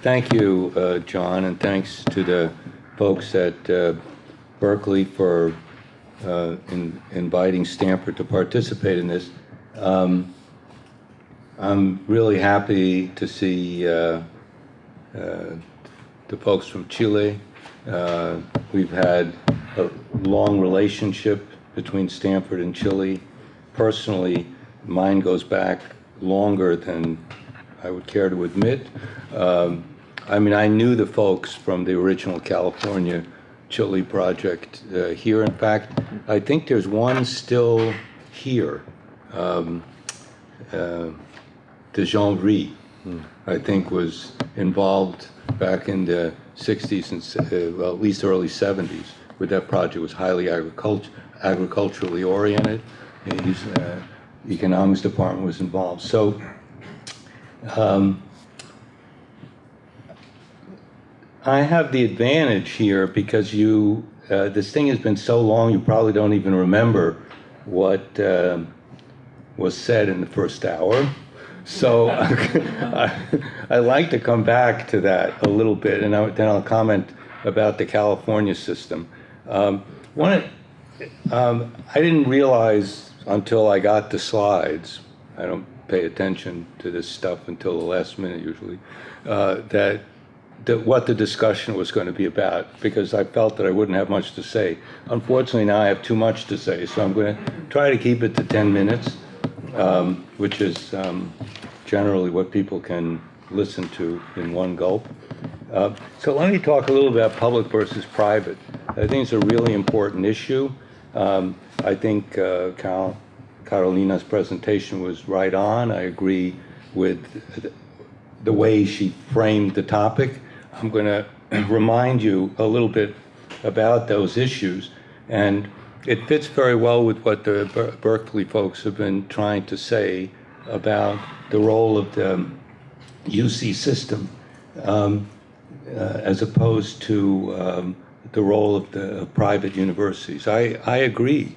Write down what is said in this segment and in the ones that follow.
Thank you, John, and thanks to the folks at Berkeley for inviting Stanford to participate in this. I'm really happy to see the folks from Chile. We've had a long relationship between Stanford and Chile. Personally, mine goes back longer than I would care to admit. I mean, I knew the folks from the original California Chile project here. In fact, I think there's one still here, de Jean-Ry, I think was involved back in the 60s and well, at least early 70s with that project. It was highly agriculturally oriented. His economics department was involved. So I have the advantage here because this thing has been so long, you probably don't even remember what was said in the first hour. So I like to come back to that a little bit, and then I'll comment about the California system. I didn't realize until I got the slides, I don't pay attention to this stuff until the last minute usually, that what the discussion was going to be about, because I felt that I wouldn't have much to say. Unfortunately, now I have too much to say, so I'm going to try to keep it to 10 minutes, which is generally what people can listen to in one gulp. So let me talk a little about public versus private. I think it's a really important issue. I think Carolina's presentation was right on. I agree with the way she framed the topic. I'm going to remind you a little bit about those issues, and it fits very well with what the Berkeley folks have been trying to say about the role of the UC system as opposed to the role of the private universities. I agree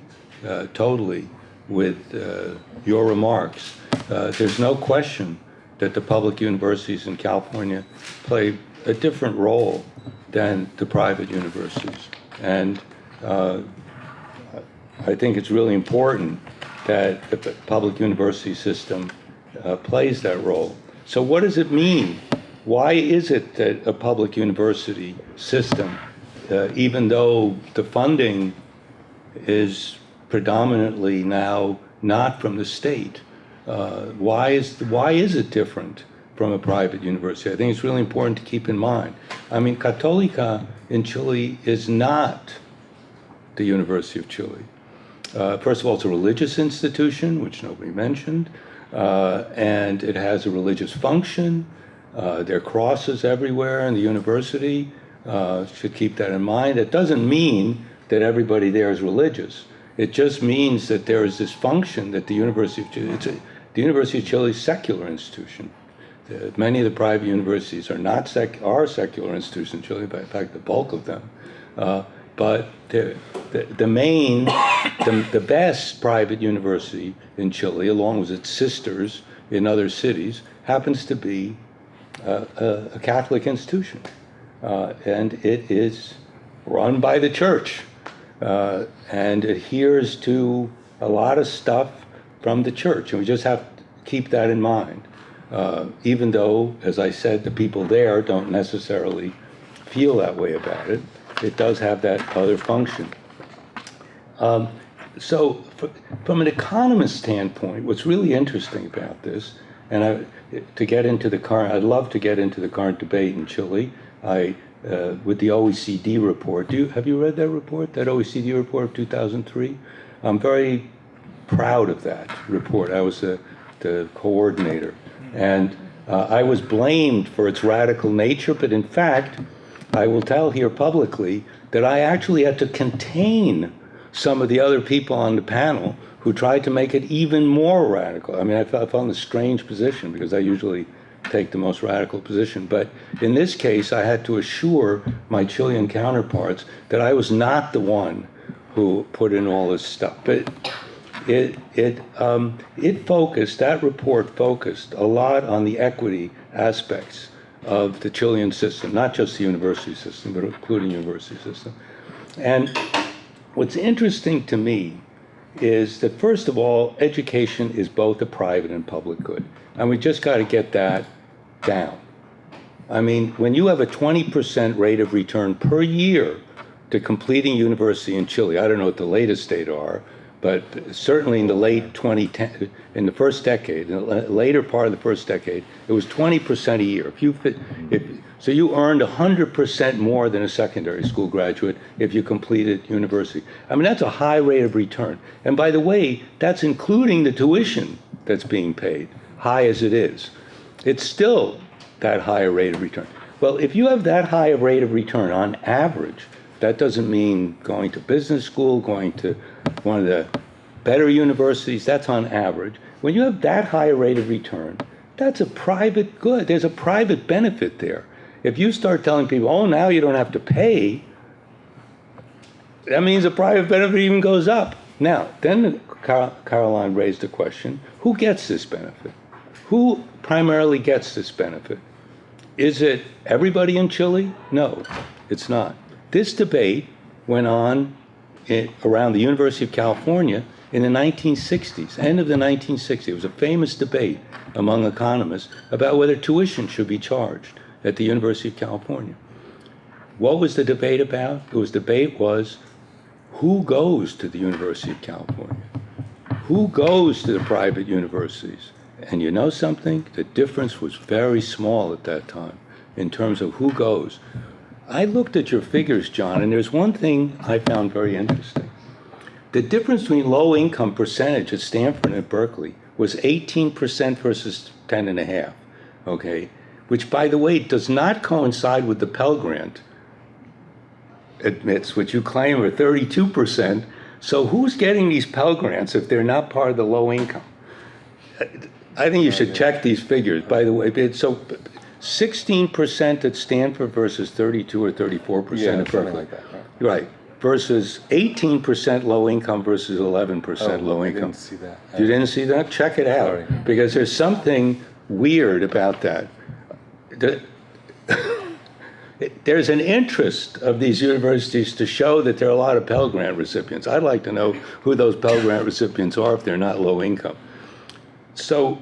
totally with your remarks. There's no question that the public universities in California play a different role than the private universities. And I think it's really important that the public university system plays that role. So what does it mean? Why is it that a public university system, even though the funding is predominantly now not from the state, why is it different from a private university? I think it's really important to keep in mind. I mean, Católica in Chile is not the University of Chile. First of all, it's a religious institution, which nobody mentioned, and it has a religious function. There are crosses everywhere in the university. Should keep that in mind. It doesn't mean that everybody there is religious. It just means that there is this function that the University of Chile, the University of Chile is a secular institution. Many of the private universities are not secular institutions in Chile, but in fact the bulk of them. But the best private university in Chile, along with its sisters in other cities, happens to be a Catholic institution. And it is run by the church and adheres to a lot of stuff from the church. And we just have to keep that in mind. Even though, as I said, the people there don't necessarily feel that way about it, it does have that other function. So from an economist standpoint, what's really interesting about this, and I'd love to get into the current debate in Chile. With the OECD report, have you read that report, that OECD report of 2003? I'm very proud of that report. I was the coordinator. And I was blamed for its radical nature, but in fact, I will tell here publicly that I actually had to contain some of the other people on the panel who tried to make it even more radical. I mean, I felt in a strange position because I usually take the most radical position. But in this case, I had to assure my Chilean counterparts that I was not the one who put in all this stuff. But that report focused a lot on the equity aspects of the Chilean system, not just the university system, but including university system. And what's interesting to me is that, first of all, education is both a private and public good. And we just got to get that down. I mean, when you have a 20% rate of return per year to completing university in Chile, I don't know what the latest data are, but certainly in the late 2010, in the first decade, in the later part of the first decade, it was 20% a year. So you earned 100% more than a secondary school graduate if you completed university. I mean, that's a high rate of return. And by the way, that's including the tuition that's being paid, high as it is. It's still that higher rate of return. Well, if you have that high a rate of return on average, that doesn't mean going to business school, going to one of the better universities, that's on average. When you have that high a rate of return, that's a private good. There's a private benefit there. If you start telling people, oh, now you don't have to pay, that means the private benefit even goes up. Now, then Caroline raised the question, who gets this benefit? Who primarily gets this benefit? Is it everybody in Chile? No, it's not. This debate went on around the University of California in the 1960s, end of the 1960s. It was a famous debate among economists about whether tuition should be charged at the University of California. What was the debate about? Debate was who goes to the University of California? Who goes to the private universities? And you know something? The difference was very small at that time in terms of who goes. I looked at your figures, John, and there's one thing I found very interesting. The difference between low income percentage at Stanford and at Berkeley was 18% versus 10.5%, okay? Which, by the way, does not coincide with the Pell Grant admits, which you claim are 32%. So who's getting these Pell Grants if they're not part of the low income? I think you should check these figures, by the way. So 16% at Stanford versus 32 or 34% at Berkeley. Like that, right? Right. Versus 18% low income versus 11% low income. I didn't see that. You didn't see that? Check it out. Sorry. Because there's something weird about that. There's an interest of these universities to show that there are a lot of Pell Grant recipients. I'd like to know who those Pell Grant recipients are if they're not low income. So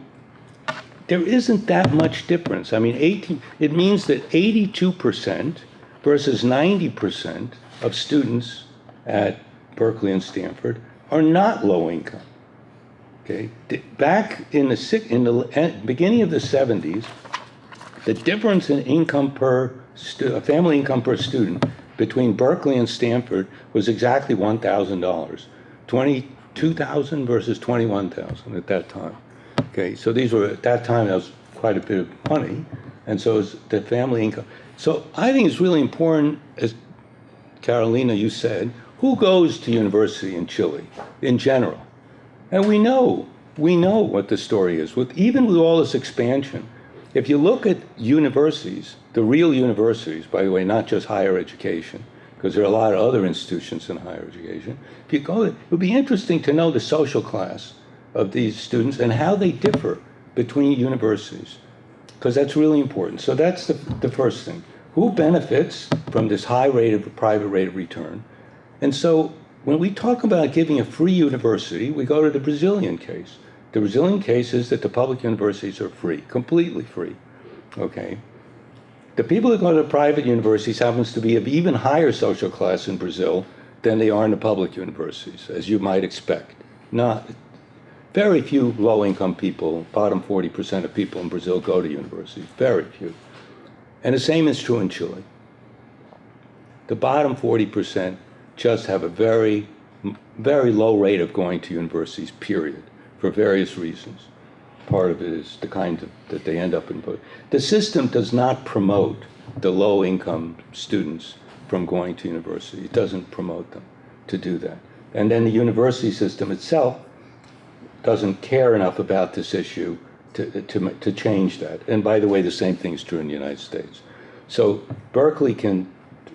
there isn't that much difference. I mean, it means that 82% versus 90% of students at Berkeley and Stanford are not low income. Okay, back in the beginning of the 70s, the difference in income family income per student between Berkeley and Stanford was exactly $1,000, $22,000 versus $21,000 at that time. Okay, so these were, at that time, that was quite a bit of money, and so is the family income. So I think it's really important, as Carolina, you said, who goes to university in Chile in general? And we know what the story is. Even with all this expansion, if you look at universities, the real universities, by the way, not just higher education, because there are a lot of other institutions in higher education, if you go, it would be interesting to know the social class of these students and how they differ between universities, because that's really important. So that's the first thing. Who benefits from this high rate of private rate of return? And so when we talk about giving a free university, we go to the Brazilian case. The Brazilian case is that the public universities are free, completely free, okay? The people that go to the private universities happens to be of even higher social class in Brazil than they are in the public universities, as you might expect. Very few low-income people, bottom 40% of people in Brazil go to universities, very few. And the same is true in Chile. The bottom 40% just have a very, very low rate of going to universities, period, for various reasons. Part of it is the kind that they end up in. The system does not promote the low-income students from going to university. It doesn't promote them to do that. And then the university system itself doesn't care enough about this issue to change that. And by the way, the same thing is true in the United States. So Berkeley and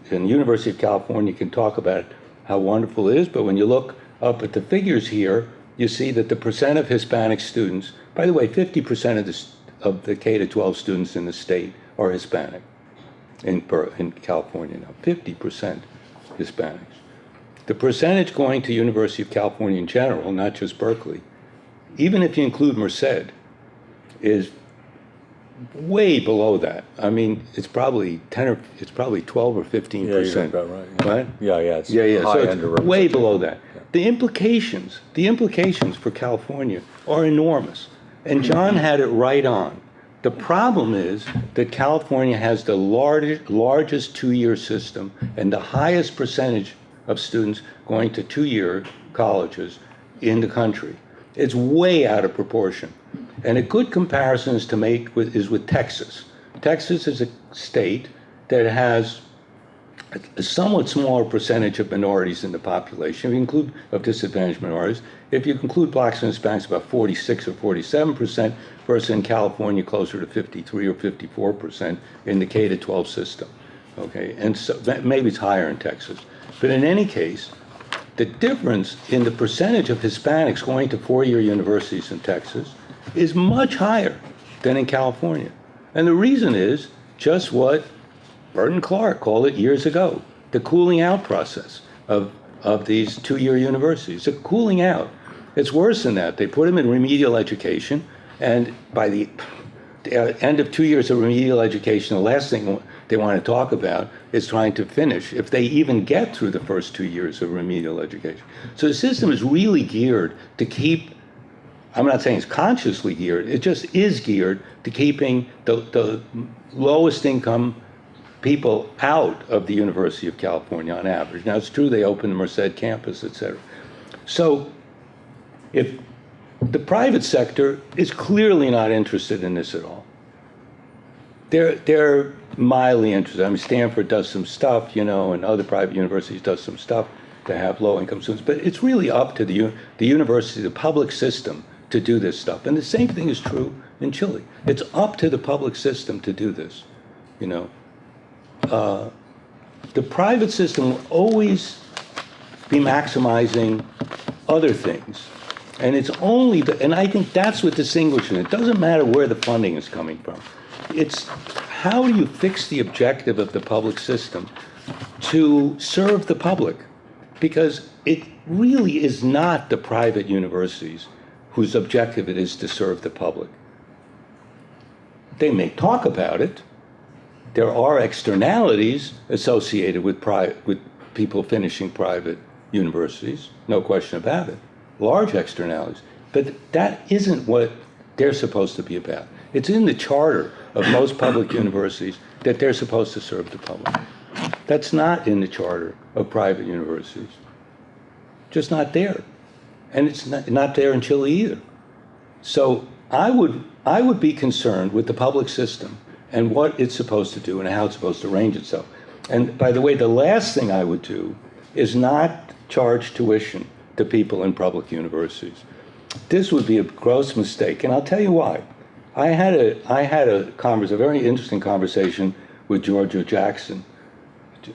the University of California can talk about how wonderful it is, but when you look up at the figures here, you see that the percent of Hispanic students, by the way, 50% of the K-12 students in the state are Hispanic in California now, 50% Hispanics. The percentage going to University of California in general, not just Berkeley, even if you include Merced, is way below that. I mean, it's probably 12 or 15%. Yeah, you're about right. Yeah. Right? Yeah, it's Yeah. high So it's way below that. Yeah. The implications for California are enormous. And John had it right on. The problem is that California has the largest two-year system and the highest percentage of students going to two-year colleges in the country. It's way out of proportion. And a good comparison is to make is with Texas. Texas is a state that has a somewhat smaller percentage of minorities in the population, if you include of disadvantaged minorities. If you include blacks and Hispanics, about 46 or 47%, versus in California closer to 53 or 54% in the K-12 system. Okay, and so maybe it's higher in Texas. But in any case, the difference in the percentage of Hispanics going to four-year universities in Texas is much higher than in California. And the reason is just what Burton Clark called it years ago, the cooling out process of these two-year universities. The cooling out. It's worse than that. They put them in remedial education, and by the end of 2 years of remedial education, the last thing they want to talk about is trying to finish, if they even get through the first 2 years of remedial education. So the system is really geared to keep, I'm not saying it's consciously geared, it just is geared to keeping the lowest income people out of the University of California on average. Now, it's true they opened the Merced campus, et cetera. So if the private sector is clearly not interested in this at all. They're mildly interested. I mean, Stanford does some stuff, and other private universities does some stuff to have low-income students, but it's really up to the university, the public system, to do this stuff. And the same thing is true in Chile. It's up to the public system to do this, The private system will always be maximizing other things. And it's only, and I think that's what distinguishes it. It doesn't matter where the funding is coming from. It's how do you fix the objective of the public system to serve the public? Because it really is not the private universities whose objective it is to serve the public. They may talk about it. There are externalities associated with people finishing private universities, no question about it. Large externalities, but that isn't what they're supposed to be about. It's in the charter of most public universities that they're supposed to serve the public. That's not in the charter of private universities. Just not there. And it's not there in Chile either. So I would be concerned with the public system and what it's supposed to do and how it's supposed to arrange itself. And by the way, the last thing I would do is not charge tuition to people in public universities. This would be a gross mistake, and I'll tell you why. I had a very interesting conversation with Giorgio Jackson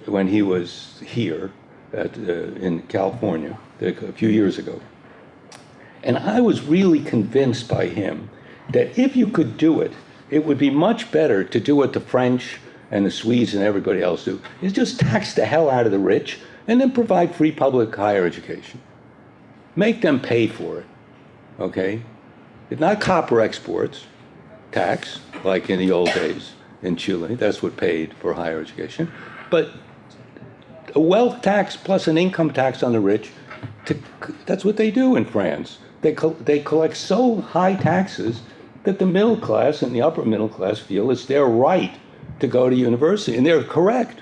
when he was here in California a few years ago. And I was really convinced by him that if you could do it, it would be much better to do what the French and the Swedes and everybody else do, is just tax the hell out of the rich and then provide free public higher education. Make them pay for it, okay? It's not copper exports tax, like in the old days in Chile. That's what paid for higher education. But a wealth tax plus an income tax on the rich, that's what they do in France. They collect so high taxes that the middle class and the upper middle class feel it's their right to go to university. And they're correct.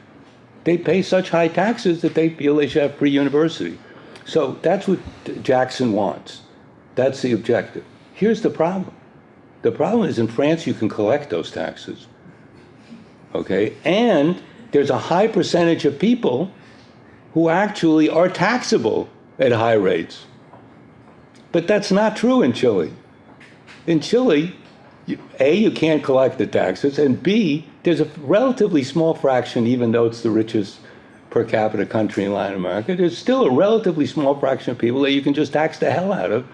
They pay such high taxes that they feel they should have free university. So that's what Jackson wants. That's the objective. Here's the problem. The problem is in France you can collect those taxes, okay? And there's a high percentage of people who actually are taxable at high rates. But that's not true in Chile. In Chile, A, you can't collect the taxes, and B, there's a relatively small fraction, even though it's the richest per capita country in Latin America, there's still a relatively small fraction of people that you can just tax the hell out of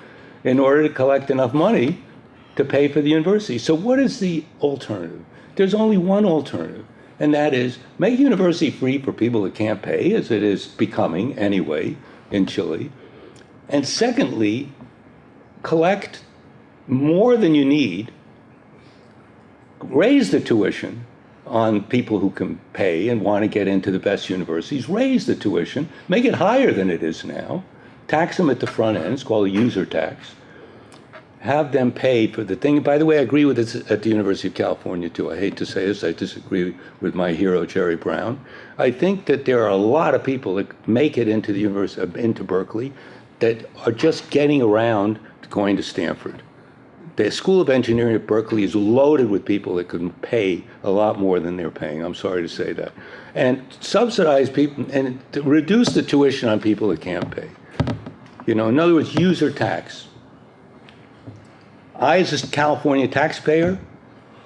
in order to collect enough money to pay for the university. So what is the alternative? There's only one alternative, and that is make university free for people that can't pay, as it is becoming anyway in Chile. And secondly, collect more than you need, raise the tuition on people who can pay and want to get into the best universities, raise the tuition, make it higher than it is now, tax them at the front end, it's called a user tax, have them pay for the thing. By the way, I agree with this at the University of California too. I hate to say this, I disagree with my hero, Jerry Brown. I think that there are a lot of people that make it into the university, into Berkeley, that are just getting around to going to Stanford. The School of Engineering at Berkeley is loaded with people that can pay a lot more than they're paying. I'm sorry to say that. And subsidize people and to reduce the tuition on people that can't pay. You know, in other words, user tax. I, as a California taxpayer,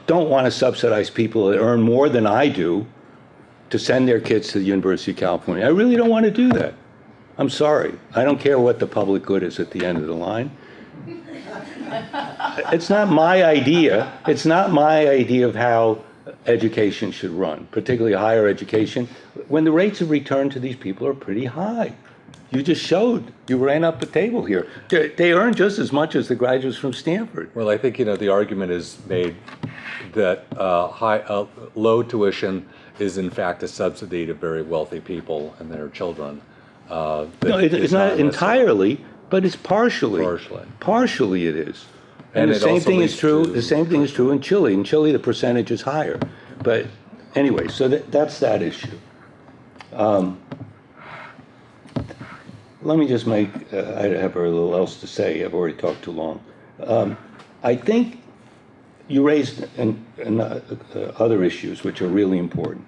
don't want to subsidize people that earn more than I do to send their kids to the University of California. I really don't want to do that. I'm sorry. I don't care what the public good is at the end of the line. It's not my idea. It's not my idea of how education should run, particularly higher education, when the rates of return to these people are pretty high. You just showed, you ran up the table here. They earn just as much as the graduates from Stanford. Well, I think, the argument is made that low tuition is in fact a subsidy to very wealthy people and their children. No, it's not entirely, but it's partially. Partially. Partially it is. And the same thing is true. The same thing is true in Chile. In Chile, the percentage is higher. But anyway, so that's that issue. Let me just make. I have very little else to say. I've already talked too long. I think you raised other issues which are really important.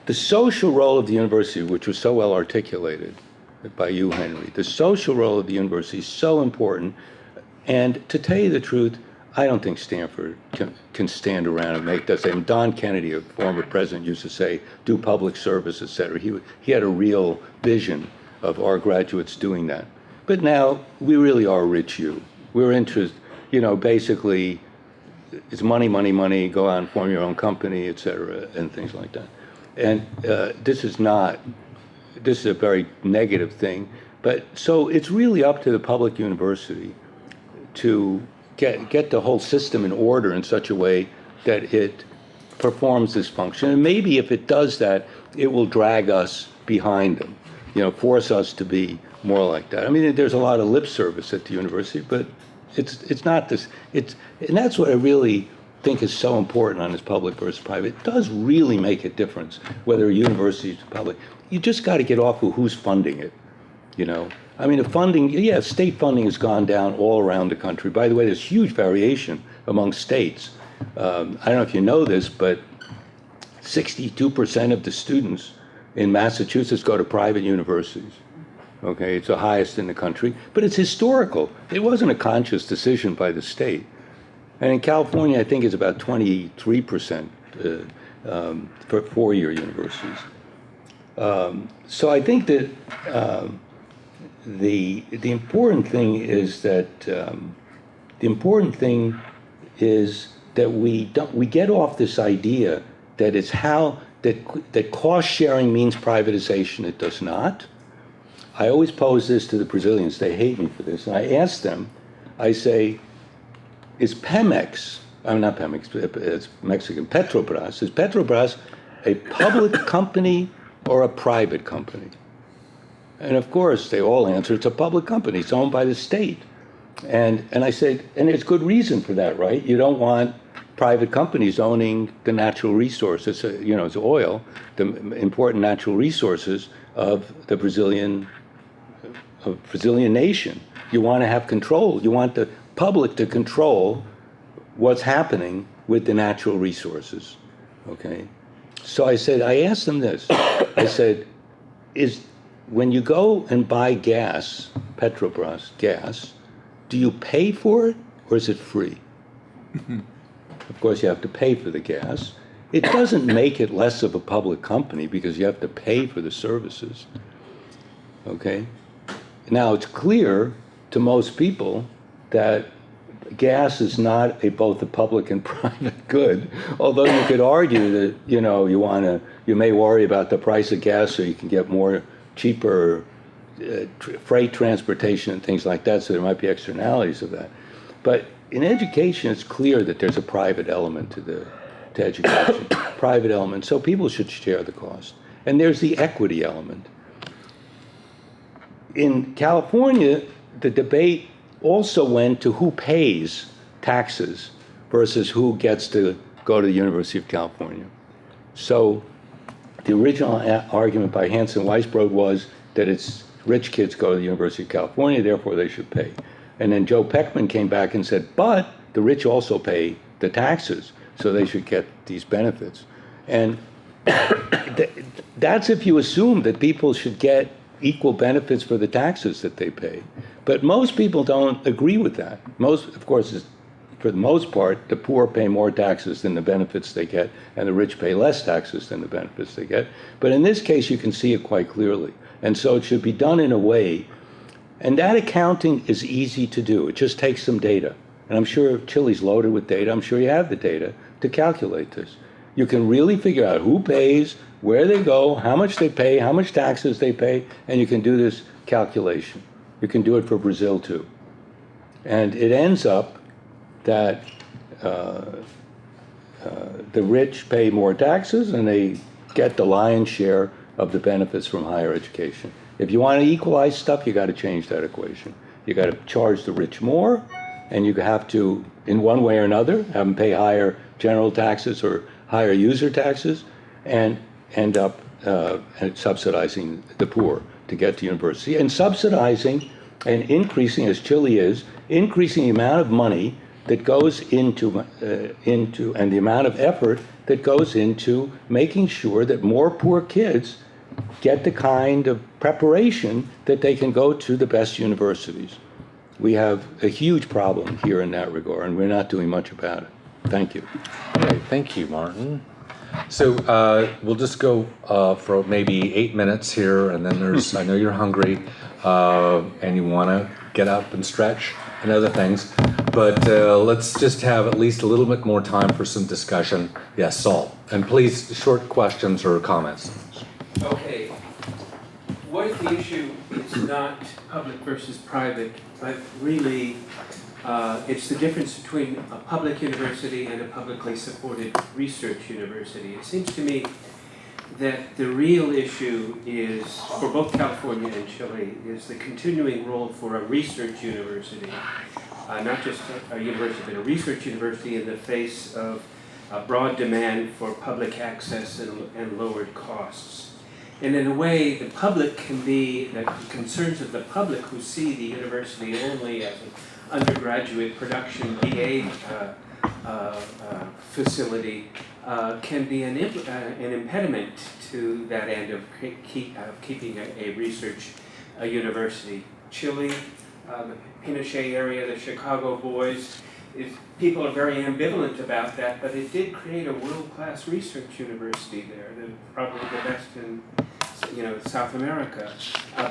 The social role of the university, which was so well articulated by you, Henry, the social role of the university is so important. And to tell you the truth, I don't think Stanford can stand around and make that same. Don Kennedy, a former president, used to say, do public service, et cetera. He had a real vision of our graduates doing that. But now we really are rich you. We're interested, basically it's money, money, money, go out and form your own company, et cetera, and things like that. And this is a very negative thing. But so it's really up to the public university to get the whole system in order in such a way that it performs this function. And maybe if it does that, it will drag us behind them, force us to be more like that. I mean, there's a lot of lip service at the university, but it's not this. And that's what I really think is so important on this public versus private. It does really make a difference whether a university is public. You just got to get off of who's funding it, I mean, the funding, state funding has gone down all around the country. By the way, there's huge variation among states. I don't know if you know this, but 62% of the students in Massachusetts go to private universities. Okay, it's the highest in the country, but it's historical. It wasn't a conscious decision by the state. And in California, I think it's about 23% for four-year universities. So I think that the important thing is that we get off this idea that it's that cost sharing means privatization. It does not. I always pose this to the Brazilians. They hate me for this. And I ask them, I say, is Pemex, I'm not Pemex, it's Mexican, Petrobras, is Petrobras a public company or a private company? And of course, they all answer, it's a public company. It's owned by the state. And I said, and there's good reason for that, right? You don't want private companies owning the natural resources, it's oil, the important natural resources of the Brazilian nation. You want to have control. You want the public to control what's happening with the natural resources, okay? So I asked them this. I said, when you go and buy gas, Petrobras gas, do you pay for it or is it free? Of course, you have to pay for the gas. It doesn't make it less of a public company because you have to pay for the services, okay? Now, it's clear to most people that gas is not both a public and private good, although you could argue that, you may worry about the price of gas so you can get more cheaper freight transportation and things like that, so there might be externalities of that. But in education, it's clear that there's a private element to education, private element, so people should share the cost. And there's the equity element. In California, the debate also went to who pays taxes versus who gets to go to the University of California. So the original argument by Hanson Weisbrod was that it's rich kids go to the University of California, therefore they should pay. And then Joe Peckman came back and said, but the rich also pay the taxes, so they should get these benefits. And that's if you assume that people should get equal benefits for the taxes that they pay. But most people don't agree with that. Of course, for the most part, the poor pay more taxes than the benefits they get, and the rich pay less taxes than the benefits they get. But in this case, you can see it quite clearly. And so it should be done in a way, and that accounting is easy to do. It just takes some data. And I'm sure Chile's loaded with data. I'm sure you have the data to calculate this. You can really figure out who pays, where they go, how much they pay, how much taxes they pay, and you can do this calculation. You can do it for Brazil too. And it ends up that the rich pay more taxes and they get the lion's share of the benefits from higher education. If you want to equalize stuff, you got to change that equation. You got to charge the rich more, and you have to, in one way or another, have them pay higher general taxes or higher user taxes, and end up subsidizing the poor to get to university, and subsidizing and increasing, as Chile is, increasing the amount of money that goes into and the amount of effort that goes into making sure that more poor kids get the kind of preparation that they can go to the best universities. We have a huge problem here in that regard, and we're not doing much about it. Thank you. Okay, thank you, Martin. So we'll just go for maybe 8 minutes here, and then I know you're hungry, and you want to get up and stretch and other things, but let's just have at least a little bit more time for some discussion. Yes, Saul, and please, short questions or comments. Okay, what if the issue is not public versus private, but really it's the difference between a public university and a publicly supported research university? It seems to me that the real issue is, for both California and Chile, is the continuing role for a research university, not just a university, but a research university in the face of a broad demand for public access and lowered costs. And in a way, the public can be, the concerns of the public who see the university only as an undergraduate production BA facility can be an impediment to that end of keeping a research university. Chile, the Pinochet area, the Chicago boys, people are very ambivalent about that, but it did create a world-class research university there, probably the best in South America.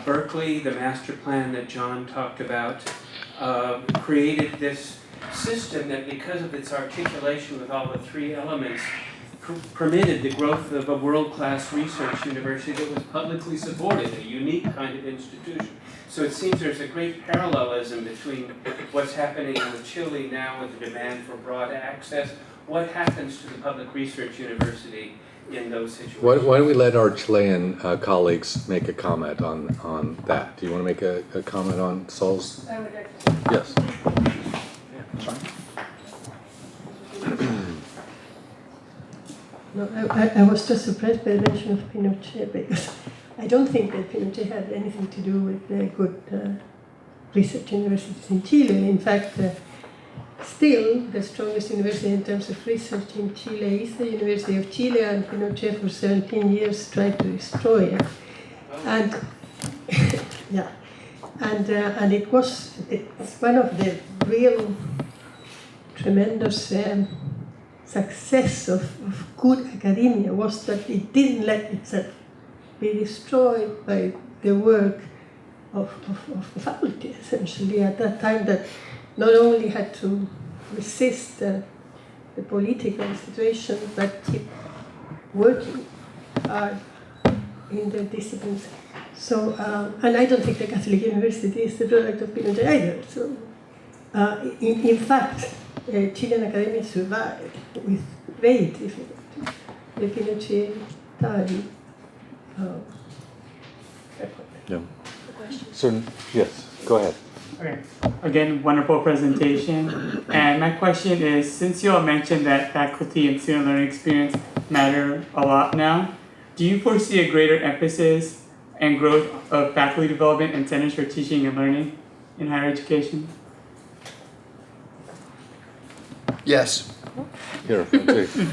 Berkeley, the master plan that John talked about, created this system that, because of its articulation with all the three elements, permitted the growth of a world-class research university that was publicly supported, a unique kind of institution. So it seems there's a great parallelism between what's happening in Chile now with the demand for broad access. What happens to the public research university in those situations? Why don't we let our Chilean colleagues make a comment on that? Do you want to make a comment on Saul's? I would like to. Yes. No, I was just surprised by the mention of Pinochet, because I don't think that Pinochet had anything to do with good research universities in Chile. In fact, still the strongest university in terms of research in Chile is the University of Chile, and Pinochet for 17 years tried to destroy it. And yeah, and it's one of the real tremendous success of good academia was that it didn't let itself be destroyed by the work of the faculty, essentially. At that time that not only had to resist the political situation, but keep working hard in the disciplines. So, and I don't think the Catholic University is the product of Pinochet either. So, in fact, Chilean academia survived with great difficulty the Pinochet time. Yeah. So, yes, go ahead. Okay. Again, wonderful presentation. And my question is, since you all mentioned that faculty and student learning experience matter a lot now, do you foresee a greater emphasis and growth of faculty development and centers for teaching and learning in higher education? Yes. Here, let's see.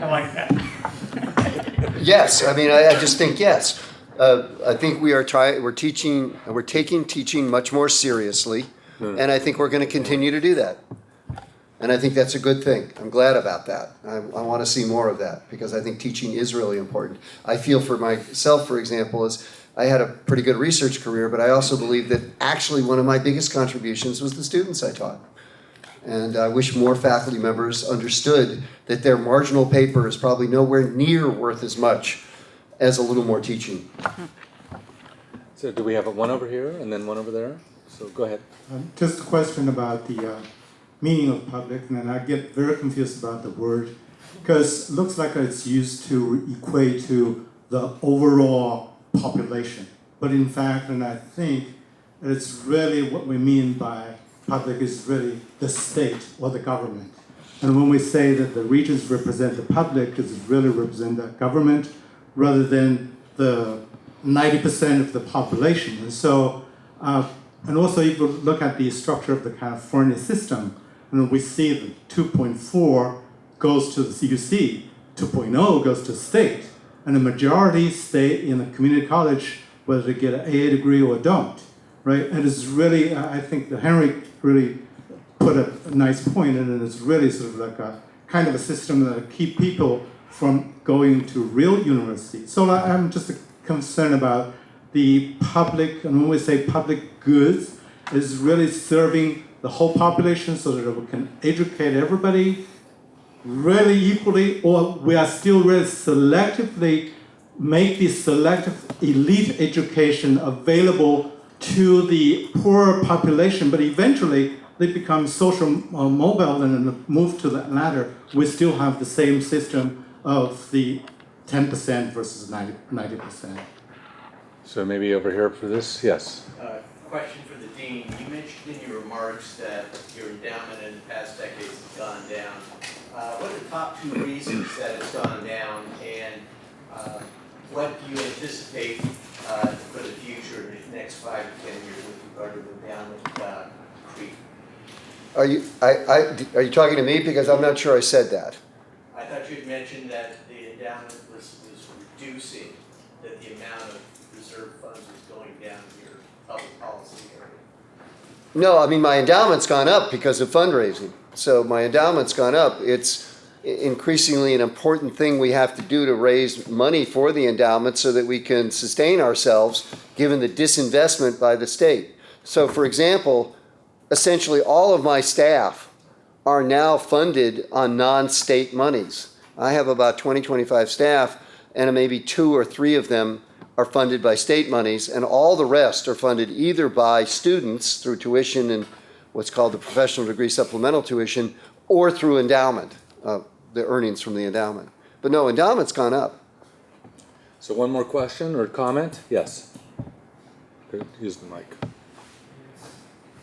I like that. Yes. I mean, I just think yes. I think we're taking teaching much more seriously, and I think we're going to continue to do that. And I think that's a good thing. I'm glad about that. I want to see more of that because I think teaching is really important. I feel for myself, for example, is I had a pretty good research career, but I also believe that actually one of my biggest contributions was the students I taught. And I wish more faculty members understood that their marginal paper is probably nowhere near worth as much as a little more teaching. So do we have one over here and then one over there? So go ahead. Just a question about the meaning of public, and then I get very confused about the word, because it looks like it's used to equate to the overall population. But in fact, and I think it's really what we mean by public is really the state or the government. And when we say that the regions represent the public, does it really represent the government rather than the 90% of the population? And so, and also if you look at the structure of the California system, and we see that 2.4 goes to the CUC, 2.0 goes to state, and the majority stay in a community college, whether they get an AA degree or don't, right? And it's really, I think that Henry really put a nice point in it. It's really sort of like a kind of a system that keep people from going to real university. So I'm just concerned about the public, and when we say public goods, is really serving the whole population so that we can educate everybody really equally, or we are still really selectively make the selective elite education available to the poorer population, but eventually they become social mobile and then move to that ladder. We still have the same system of the 10% versus 90%. So maybe over here for this, yes. Question for the Dean. You mentioned in your remarks that your endowment in the past decades has gone down. What are the top two reasons that it's gone down, and what do you anticipate for the future in the next 5 to 10 years with regard to the endowment creep? Are you talking to me? Because I'm not sure I said that. I thought you had mentioned that the endowment was reducing, that the amount of reserve funds was going down in your public policy area. No, I mean, my endowment's gone up because of fundraising. So my endowment's gone up. It's increasingly an important thing we have to do to raise money for the endowment so that we can sustain ourselves given the disinvestment by the state. So for example, essentially all of my staff are now funded on non-state monies. I have about 25 staff, and maybe 2 or 3 of them are funded by state monies, and all the rest are funded either by students through tuition and what's called the professional degree supplemental tuition, or through endowment, the earnings from the endowment. But no, endowment's gone up. So one more question or comment? Yes. Use the mic.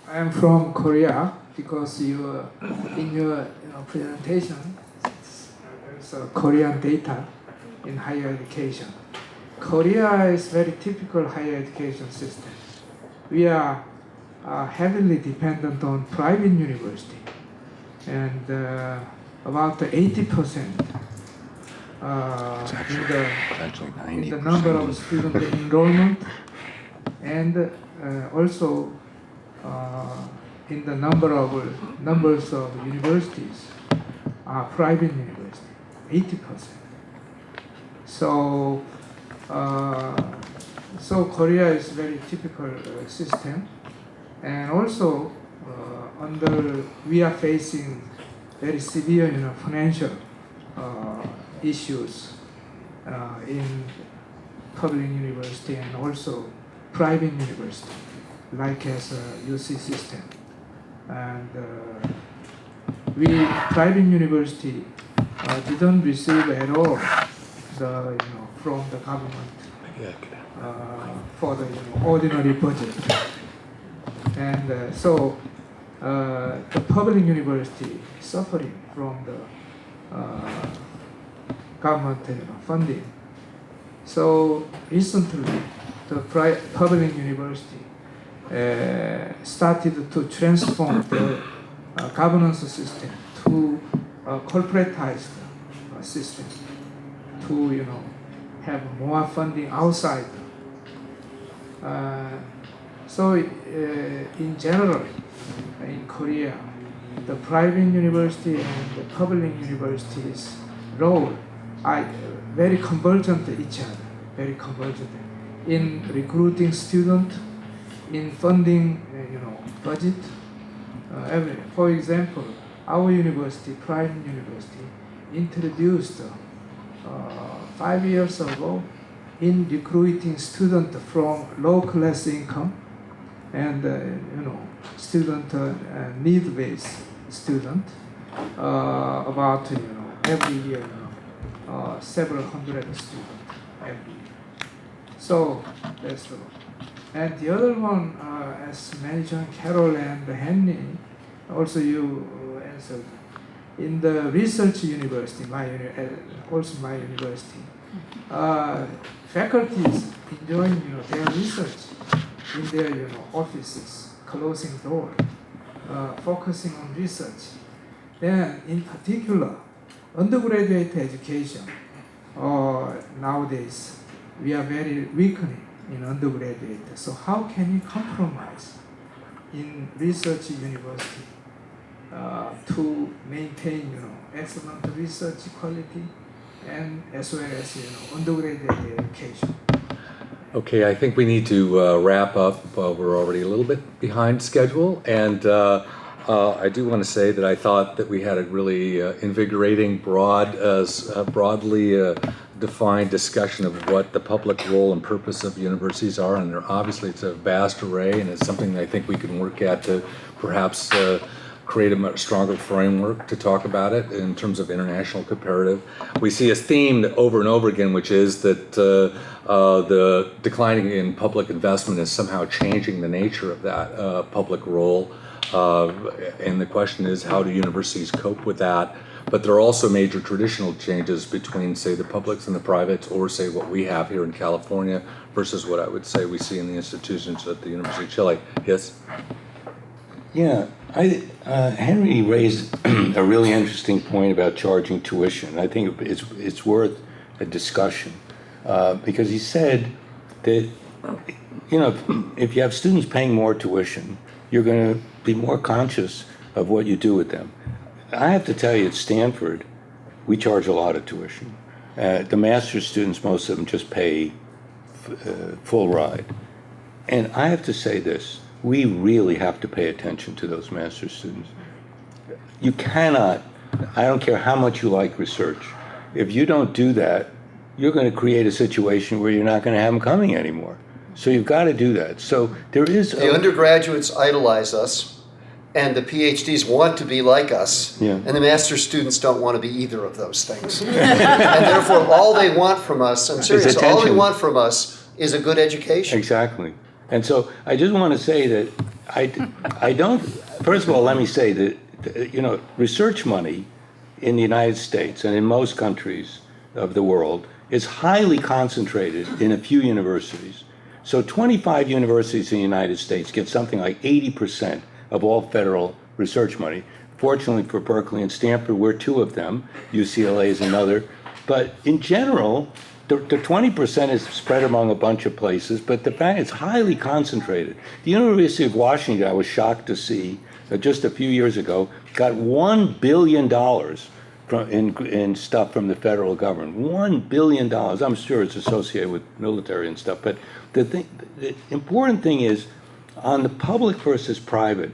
I am from Korea because in your presentation, there's Korean data in higher education. Korea is very typical higher education system. We are heavily dependent on private university, and about 80% in the number of student enrollment, and also in the numbers of universities are private universities, 80%. So Korea is very typical system, and also we are facing very severe, financial issues in public university and also private university, like as a UC system. And private university didn't receive at all from the government for the ordinary budget. And so the public university is suffering from the government funding. So recently, the public university started to transform the governance system to a corporatized system, to have more funding outside. So in general, in Korea, the private university and the public universities' role are very convergent to each other, very convergent in recruiting students, in funding, budget. For example, our university, private university, introduced 5 years ago in recruiting students from low class income and student need-based student about every year several hundred students every year. So that's the one. And the other one, as mentioned, Carol and Henry, also you answered. In the research university, my university, faculties enjoying their research in their offices, closing door, focusing on research. Then, in particular, undergraduate education. Nowadays, we are very weakening in undergraduate. So how can we compromise in research university to maintain excellent research quality and as well as undergraduate education? Okay, I think we need to wrap up. We're already a little bit behind schedule, and I do want to say that I thought that we had a really invigorating, broadly defined discussion of what the public role and purpose of universities are, and obviously it's a vast array, and it's something that I think we can work at to perhaps create a much stronger framework to talk about it in terms of international comparative. We see a theme over and over again, which is that the declining in public investment is somehow changing the nature of that public role. And the question is, how do universities cope with that? But there are also major traditional changes between, say, the publics and the privates, or say what we have here in California versus what I would say we see in the institutions at the University of Chile. Yes? Yeah, Henry raised a really interesting point about charging tuition. I think it's worth a discussion because he said that if you have students paying more tuition, you're going to be more conscious of what you do with them. I have to tell you, at Stanford, we charge a lot of tuition. The master's students, most of them just pay full ride. And I have to say this, we really have to pay attention to those master's students. You cannot, I don't care how much you like research, if you don't do that, you're going to create a situation where you're not going to have them coming anymore. So you've got to do that. So there is the undergraduates idolize us, and the PhDs want to be like us, and the master's students don't want to be either of those things. And therefore, all they want from us, I'm serious, all they want from us is a good education. Exactly. And so I just want to say that I don't, first of all, let me say that, research money in the United States and in most countries of the world is highly concentrated in a few universities. So 25 universities in the United States get something like 80% of all federal research money. Fortunately for Berkeley and Stanford, we're two of them. UCLA is another. But in general, the 20% is spread among a bunch of places, but the fact it's highly concentrated. The University of Washington, I was shocked to see, just a few years ago, got $1 billion in stuff from the federal government. $1 billion. I'm sure it's associated with military and stuff, but the important thing is, on the public versus private,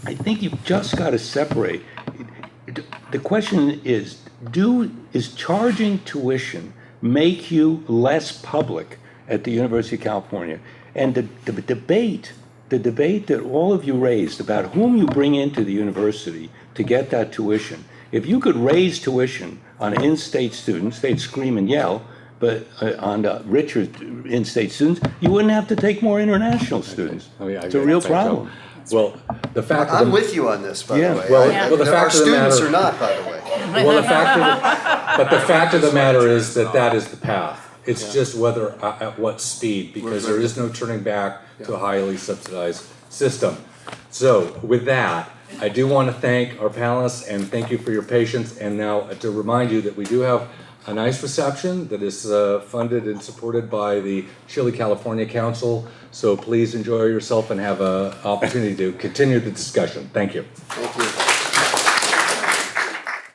I think you've just got to separate. The question is, is charging tuition make you less public at the University of California? And the debate that all of you raised about whom you bring into the university to get that tuition, if you could raise tuition on in-state students, they'd scream and yell, but on the richer in-state students, you wouldn't have to take more international students. It's a real problem. Well, the fact I'm of the, with you on this, by Yeah. the way. Well, the fact Our of the matter- students are not, by the way. well, but the fact of the matter is that is the path. It's just whether, at what speed, because there is no turning back to a highly subsidized system. So with that, I do want to thank our panelists and thank you for your patience. And now to remind you that we do have a nice reception that is funded and supported by the Chile-California Council. So please enjoy yourself and have an opportunity to continue the discussion. Thank you. Thank you.